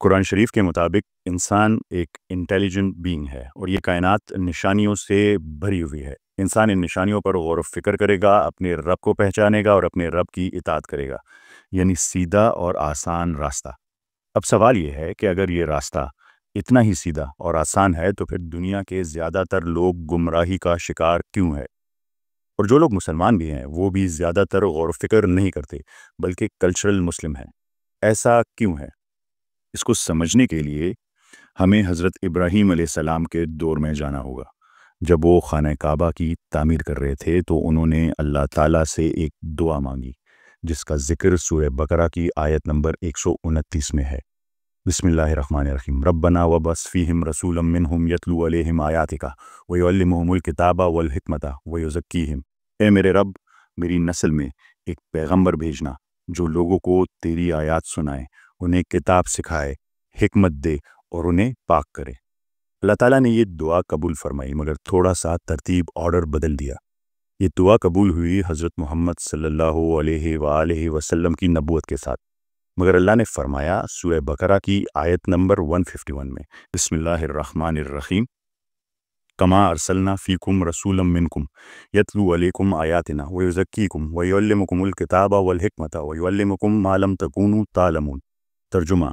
قرآن شریف کے مطابق انسان ایک انٹیلیجنٹ بینگ ہے اور یہ کائنات نشانیوں سے بھری ہوئی ہے۔ انسان ان نشانیوں پر غور و فکر کرے گا، اپنے رب کو پہچانے گا اور اپنے رب کی اطاعت کرے گا، یعنی سیدھا اور آسان راستہ۔ اب سوال یہ ہے کہ اگر یہ راستہ اتنا ہی سیدھا اور آسان ہے تو پھر دنیا کے زیادہ تر لوگ گمراہی کا شکار کیوں ہے؟ اور جو لوگ مسلمان بھی ہیں وہ بھی زیادہ تر غور و فکر نہیں کرتے بلکہ کلچرل مسلم ہیں۔ ایسا کیوں ہے؟ اس کو سمجھنے کے لیے ہمیں حضرت ابراہیم علیہ السلام کے دور میں جانا ہوگا۔ جب وہ خانہ کعبہ کی تعمیر کر رہے تھے تو انہوں نے اللہ تعالیٰ سے ایک دعا مانگی جس کا ذکر سورہ بقرہ کی آیت نمبر 129 میں ہے۔ بسم اللہ الرحمن الرحیم، ربنا وبعث فیہم رسولا منہم یتلو علیہم آیاتک ویعلمہم الکتاب والحکمت ویزکیہم۔ اے میرے رب، میری نسل میں ایک پیغمبر بھیجنا جو لوگوں کو تیری آیات سنائے، انہیں کتاب سکھائے، حکمت دے اور انہیں پاک کرے۔ اللہ تعالیٰ نے یہ دعا قبول فرمائی مگر تھوڑا سا ترتیب آرڈر بدل دیا۔ یہ دعا قبول ہوئی حضرت محمد صلی اللہ علیہ وآلہ وسلم کی نبوت کے ساتھ، مگر اللہ نے فرمایا سورہ بقرہ کی آیت نمبر 151 میں، بسم اللہ الرحمن الرحیم، کما ارسلنا فیکم رسولا منکم یتلو علیکم آیاتنا ویزکیکم ویعلمکم الکتاب والحکمت ویعلمکم ما لم تکونوا تعلمون۔ ترجمہ: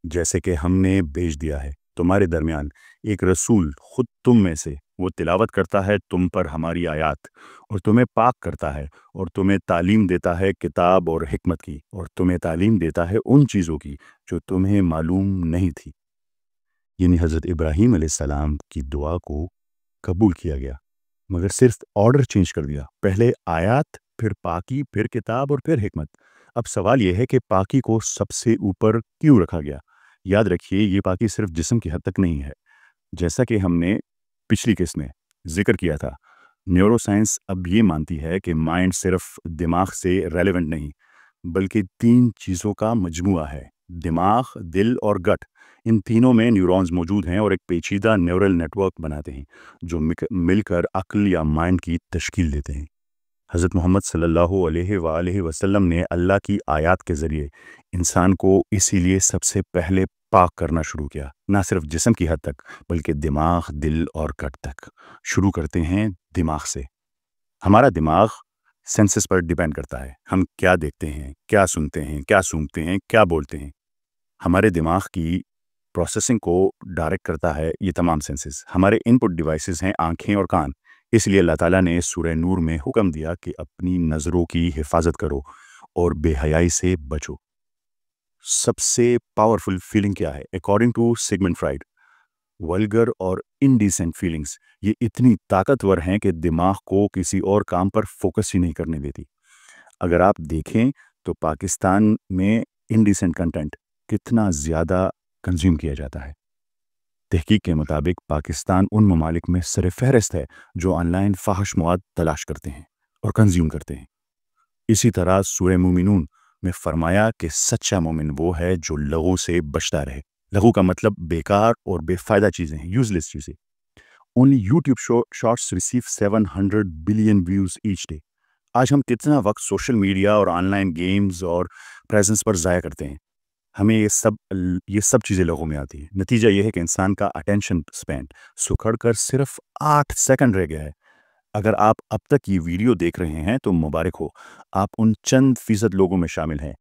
جیسے کہ ہم نے بھیج دیا ہے تمہارے درمیان ایک رسول خود تم میں سے، وہ تلاوت کرتا ہے تم پر ہماری آیات اور تمہیں پاک کرتا ہے اور تمہیں تعلیم دیتا ہے کتاب اور حکمت کی، اور تمہیں تعلیم دیتا ہے ان چیزوں کی جو تمہیں معلوم نہیں تھی۔ یعنی حضرت ابراہیم علیہ السلام کی دعا کو قبول کیا گیا مگر صرف آرڈر چینج کر دیا، پہلے آیات، پھر پاکی، پھر کتاب اور پھر حکمت۔ اب سوال یہ ہے کہ پاکی کو سب سے اوپر کیوں رکھا گیا؟ یاد رکھیے یہ پاکی صرف جسم کی حد تک نہیں ہے۔ جیسا کہ ہم نے پچھلی قسط میں ذکر کیا تھا، نیورو سائنس اب یہ مانتی ہے کہ مائنڈ صرف دماغ سے ریلیونٹ نہیں بلکہ 3 چیزوں کا مجموعہ ہے: دماغ، دل اور گٹ۔ ان تینوں میں نیورونز موجود ہیں اور ایک پیچیدہ نیورل نیٹ ورک بناتے ہیں جو مل کر عقل یا مائنڈ کی تشکیل دیتے ہیں۔ حضرت محمد صلی اللہ علیہ وآلہ وسلم نے اللہ کی آیات کے ذریعے انسان کو اسی لیے سب سے پہلے پاک کرنا شروع کیا، نہ صرف جسم کی حد تک بلکہ دماغ، دل اور گٹ تک۔ شروع کرتے ہیں دماغ سے۔ ہمارا دماغ سینسز پر ڈیپینڈ کرتا ہے، ہم کیا دیکھتے ہیں، کیا سنتے ہیں، کیا سونگھتے ہیں، کیا بولتے ہیں۔ ہمارے دماغ کی پروسیسنگ کو ڈائریکٹ کرتا ہے یہ تمام سینسز۔ ہمارے ان پٹ ڈیوائسز ہیں آنکھیں اور کان۔ اس لیے اللہ تعالیٰ نے سورہ نور میں حکم دیا کہ اپنی نظروں کی حفاظت کرو اور بے حیائی سے بچو۔ سب سے پاورفل فیلنگ کیا ہے؟ According to Sigmund Freud, vulgar اور انڈیسنٹ فیلنگز یہ اتنی طاقتور ہیں کہ دماغ کو کسی اور کام پر فوکس ہی نہیں کرنے دیتی۔ اگر آپ دیکھیں تو پاکستان میں انڈیسنٹ کنٹینٹ کتنا زیادہ کنزیوم کیا جاتا ہے۔ تحقیق کے مطابق پاکستان ان ممالک میں سر فہرست ہے جو آن لائن فاحش مواد تلاش کرتے ہیں اور کنزیوم کرتے ہیں۔ اسی طرح سورہ مومنون میں فرمایا کہ سچا مومن وہ ہے جو لغو سے بچتا رہے۔ لغو کا مطلب بیکار اور بے فائدہ چیزیں ہیں، یوزلیس چیزیں۔ Only YouTube shorts receive 700 billion views each day. آج ہم کتنا وقت سوشل میڈیا اور آن لائن گیمز اور پریزنس پر ضائع کرتے ہیں۔ ہمیں یہ سب چیزیں لوگوں میں آتی ہیں۔ نتیجہ یہ ہے کہ انسان کا اٹینشن سپین سکھڑ کر صرف 8 سیکنڈ رہ گیا ہے۔ اگر آپ اب تک یہ ویڈیو دیکھ رہے ہیں تو مبارک ہو، آپ ان چند فیصد لوگوں میں شامل ہیں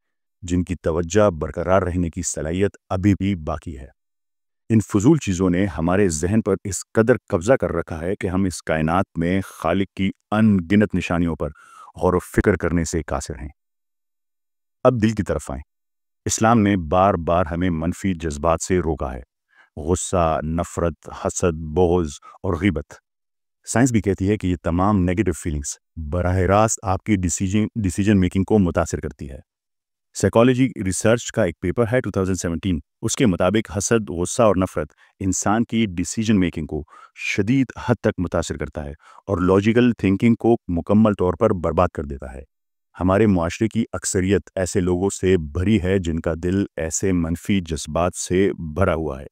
جن کی توجہ برقرار رہنے کی صلاحیت ابھی بھی باقی ہے۔ ان فضول چیزوں نے ہمارے ذہن پر اس قدر قبضہ کر رکھا ہے کہ ہم اس کائنات میں خالق کی ان گنت نشانیوں پر غور و فکر کرنے سے قاصر ہیں۔ اب دل کی طرف آئیں۔ اسلام نے بار بار ہمیں منفی جذبات سے روکا ہے: غصہ، نفرت، حسد، بغض اور غیبت۔ سائنس بھی کہتی ہے کہ یہ تمام نیگیٹو فیلنگز براہ راست آپ کی ڈیسیجن میکنگ کو متاثر کرتی ہے۔ سائیکالوجی ریسرچ کا ایک پیپر ہے 2017، اس کے مطابق حسد، غصہ اور نفرت انسان کی ڈیسیجن میکنگ کو شدید حد تک متاثر کرتا ہے اور لاجیکل تھنکنگ کو مکمل طور پر برباد کر دیتا ہے۔ ہمارے معاشرے کی اکثریت ایسے لوگوں سے بھری ہے جن کا دل ایسے منفی جذبات سے بھرا ہوا ہے۔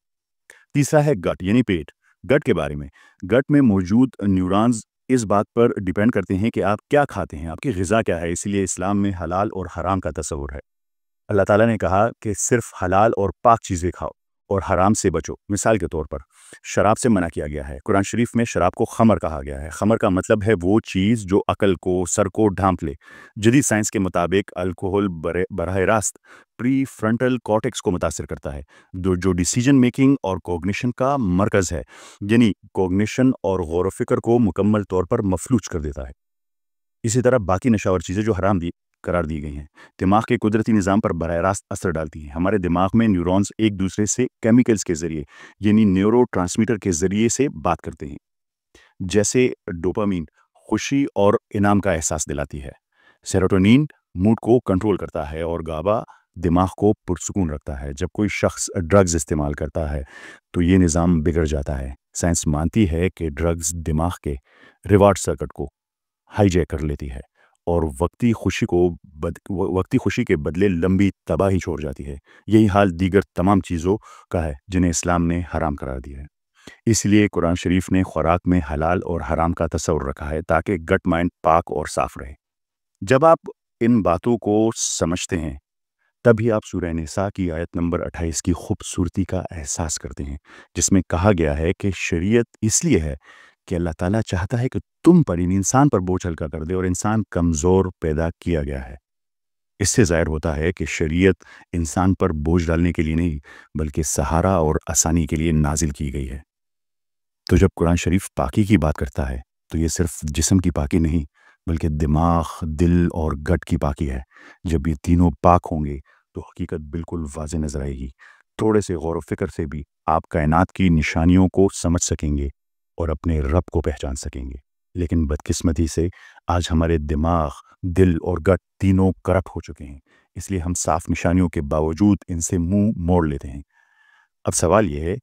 تیسرا ہے گٹ یعنی پیٹ۔ گٹ کے بارے میں، گٹ میں موجود نیورونز اس بات پر ڈیپینڈ کرتے ہیں کہ آپ کیا کھاتے ہیں، آپ کی غذا کیا ہے۔ اسی لیے اسلام میں حلال اور حرام کا تصور ہے۔ اللہ تعالیٰ نے کہا کہ صرف حلال اور پاک چیزیں کھاؤ اور حرام سے بچو۔ مثال کے طور پر شراب سے منع کیا گیا ہے۔ قرآن شریف میں شراب کو خمر کہا گیا ہے۔ خمر کا مطلب ہے وہ چیز جو عقل کو، سر کو ڈھانپ لے۔ جدید سائنس کے مطابق الکوہل براہ راست پری فرنٹل کارٹیکس کو متاثر کرتا ہے، جو ڈیسیجن میکنگ اور کوگنیشن کا مرکز ہے، یعنی کوگنیشن اور غور و فکر کو مکمل طور پر مفلوج کر دیتا ہے۔ اسی طرح باقی نشاور چیزیں جو حرام قرار دی گئی ہیں دماغ کے قدرتی نظام پر براہ راست اثر ڈالتی ہیں۔ ہمارے دماغ میں نیورونز ایک دوسرے سے کیمیکلز کے ذریعے یعنی نیورو ٹرانسمیٹر کے ذریعے سے بات کرتے ہیں، جیسے ڈوپامین خوشی اور انعام کا احساس دلاتی ہے، سیروٹونین موڈ کو کنٹرول کرتا ہے، اور گابا دماغ کو پرسکون رکھتا ہے۔ جب کوئی شخص ڈرگز استعمال کرتا ہے تو یہ نظام بگڑ جاتا ہے۔ سائنس مانتی ہے کہ ڈرگز دماغ کے ریوارڈ سرکٹ کو ہائی جیک کر لیتی ہے اور وقتی خوشی کے بدلے لمبی تباہی چھوڑ جاتی ہے۔ یہی حال دیگر تمام چیزوں کا ہے جنہیں اسلام نے حرام قرار دیا ہے۔ اس لیے قرآن شریف نے خوراک میں حلال اور حرام کا تصور رکھا ہے تاکہ گٹ مائنڈ پاک اور صاف رہے۔ جب آپ ان باتوں کو سمجھتے ہیں تبھی آپ سورہ نساء کی آیت نمبر 28 کی خوبصورتی کا احساس کرتے ہیں، جس میں کہا گیا ہے کہ شریعت اس لیے ہے کہ اللہ تعالیٰ چاہتا ہے کہ تم پر یعنی انسان پر بوجھ ہلکا کر دے، اور انسان کمزور پیدا کیا گیا ہے۔ اس سے ظاہر ہوتا ہے کہ شریعت انسان پر بوجھ ڈالنے کے لیے نہیں بلکہ سہارا اور آسانی کے لیے نازل کی گئی ہے۔ تو جب قرآن شریف پاکی کی بات کرتا ہے تو یہ صرف جسم کی پاکی نہیں بلکہ دماغ، دل اور گٹ کی پاکی ہے۔ جب یہ تینوں پاک ہوں گے تو حقیقت بالکل واضح نظر آئے گی۔ تھوڑے سے غور و فکر سے بھی آپ کائنات کی نشانیوں کو سمجھ سکیں گے اور اپنے رب کو پہچان سکیں گے۔ لیکن بدقسمتی سے آج ہمارے دماغ، دل اور گٹ تینوں کرپٹ ہو چکے ہیں، اس لیے ہم صاف نشانیوں کے باوجود ان سے منہ موڑ لیتے ہیں۔ اب سوال یہ ہے،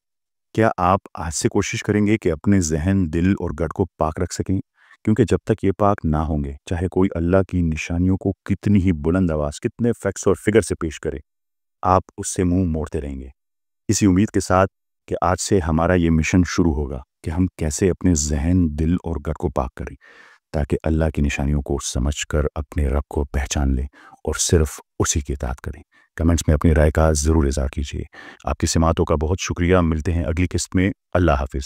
کیا آپ آج سے کوشش کریں گے کہ اپنے ذہن، دل اور گٹ کو پاک رکھ سکیں؟ کیونکہ جب تک یہ پاک نہ ہوں گے، چاہے کوئی اللہ کی نشانیوں کو کتنی ہی بلند آواز، کتنے فیکٹس اور فگر سے پیش کرے، آپ اس سے منہ موڑتے رہیں گے۔ اسی امید کے ساتھ کہ آج سے ہمارا یہ مشن شروع ہوگا کہ ہم کیسے اپنے ذہن، دل اور گٹ کو پاک کریں تاکہ اللہ کی نشانیوں کو سمجھ کر اپنے رب کو پہچان لیں اور صرف اسی کی اطاعت کریں۔ کمنٹس میں اپنی رائے کا ضرور اظہار کیجیے۔ آپ کی سماعتوں کا بہت شکریہ۔ ملتے ہیں اگلی قسط میں۔ اللہ حافظ۔